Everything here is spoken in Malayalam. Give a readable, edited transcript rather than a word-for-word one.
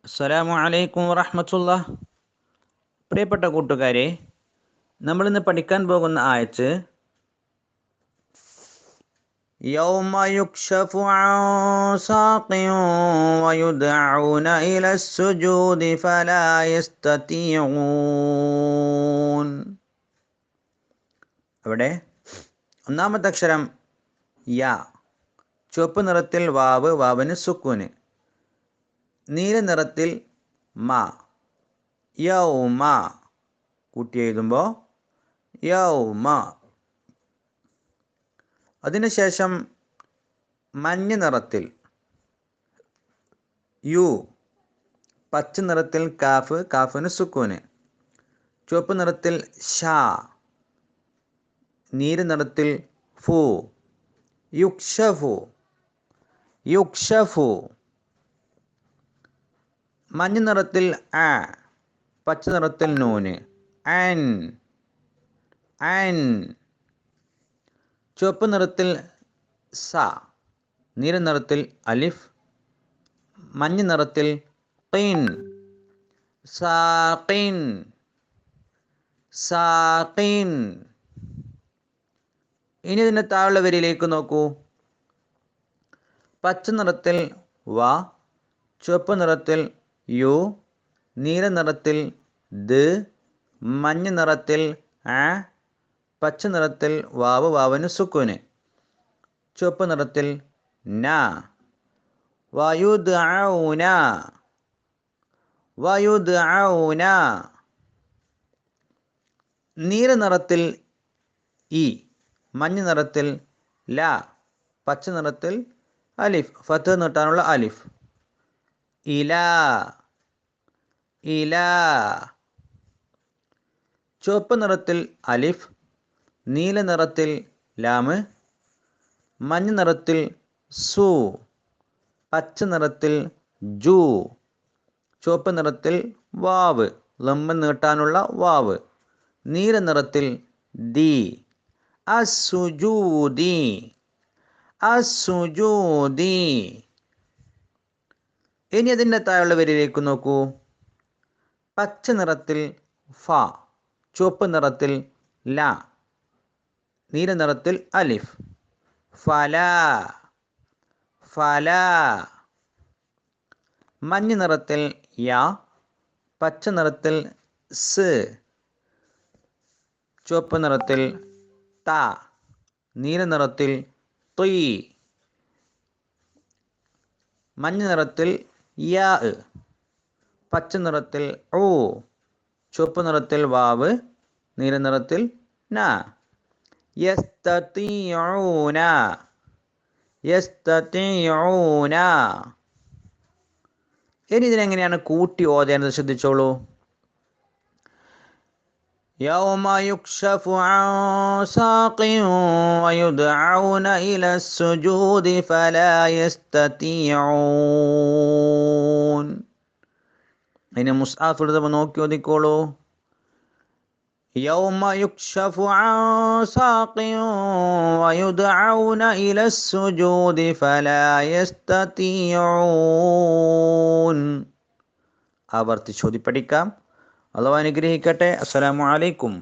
അസ്സലാമു അലൈക്കും വറഹ്മത്തുള്ളാഹ്. പ്രിയപ്പെട്ട കൂട്ടുകാരെ, നമ്മളിന്ന് പഠിക്കാൻ പോകുന്ന ആയത്ത് യൗമ യുക്ശഫു അൻ സാഖിൻ വയുദ്അഊന ഇലസ്സുജൂദി ഫലാ യസ്തതിഊൻ. അവിടെ ഒന്നാമത്തെ അക്ഷരം യാ, ചുവപ്പ് നിറത്തിൽ വാവ്, വാവിന് സുക്കൂന്. നീല നിറത്തിൽ മാ, യൗമ കൂട്ടി എഴുതുമ്പോൾ യൗമ. അതിനുശേഷം മഞ്ഞ നിറത്തിൽ യു, പച്ച നിറത്തിൽ കാഫ്, കാഫിന് സുക്കൂന്. ചുവപ്പ് നിറത്തിൽ ഷാ, നീല നിറത്തിൽ ഫു, യുക്ഷഫു, യുക്ഷഫു. മഞ്ഞ നിറത്തിൽ ആ, പച്ച നിറത്തിൽ നൂന്, അൻ, അൻ. ചുവപ്പ് നിറത്തിൽ സ, നീല നിറത്തിൽ അലിഫ്, മഞ്ഞ നിറത്തിൽ ഖിൻ, സാഖിൻ, സാഖിൻ. ഇനി ഇതിൻ്റെ താഴെ വരിയിലേക്ക് നോക്കൂ. പച്ച നിറത്തിൽ വ, ചുവപ്പ് നിറത്തിൽ യു, നീല നിറത്തിൽ ദ്, മഞ്ഞ നിറത്തിൽ ആ, പച്ച നിറത്തിൽ വാവ്, വാവിന് സുക്കൂന്. ചുവപ്പ് നിറത്തിൽ ന, വയുദ്അഊന, വയുദ്അഊന. നീല നിറത്തിൽ ഇ, മഞ്ഞ നിറത്തിൽ ല, പച്ച നിറത്തിൽ അലിഫ്, ഫത്ത് നീട്ടാനുള്ള അലിഫ്, ഇലാ, ഇലാ. ചുവപ്പ് നിറത്തിൽ അലിഫ്, നീല നിറത്തിൽ ലാമ്, മഞ്ഞ നിറത്തിൽ സു, പച്ച നിറത്തിൽ ജു, ചുവപ്പ് നിറത്തിൽ വാവ്, ലമ്മ് നീട്ടാനുള്ള വാവ്, നീല നിറത്തിൽ ദി, അസ്സുജൂദി, അസ്സുജൂദി. ഇനി അതിൻ്റെ താഴെയുള്ള വരിയിലേക്ക് നോക്കൂ. പച്ച നിറത്തിൽ ഫ, ചുവപ്പ് നിറത്തിൽ ല, നീല നിറത്തിൽ അലിഫ്, ഫലാ, ഫലാ. മഞ്ഞ നിറത്തിൽ യാ, പച്ച നിറത്തിൽ സ്, ചുവപ്പ് നിറത്തിൽ ത, നീല നിറത്തിൽ ത്വീ, മഞ്ഞ നിറത്തിൽ യാ, പച്ച നിറത്തിൽ ഊ, ചുവപ്പ് നിറത്തിൽ വാവ്, നീല നിറത്തിൽ ന. യസ്തതിഊന, യസ്തതിഊന. ഇനി ഇതിനെങ്ങനെയാണ് കൂട്ടി ഓതേണ്ടത് ശ്രദ്ധിച്ചോളൂ. യൗമ യുക്ശഫു അൻ സാഖിൻ വയുദ്അഊന ഇലസ്സുജൂദി ഫലാ യസ്തതിഊൻ. അതിനെ മുസ്അഫ് എടുത്തപ്പോൾ നോക്കി ഓതിക്കോളൂ. യൗമ യുക്ശഫു അൻ സാഖിൻ വയുദ്അഊന ഇലസ്സുജൂദി ഫലാ യസ്തതിഊൻ. ആവർത്തിച്ച് ഓതി പഠിക്കാം. അല്ലാഹു അനുഗ്രഹിക്കട്ടെ. അസ്സലാമു അലൈക്കും.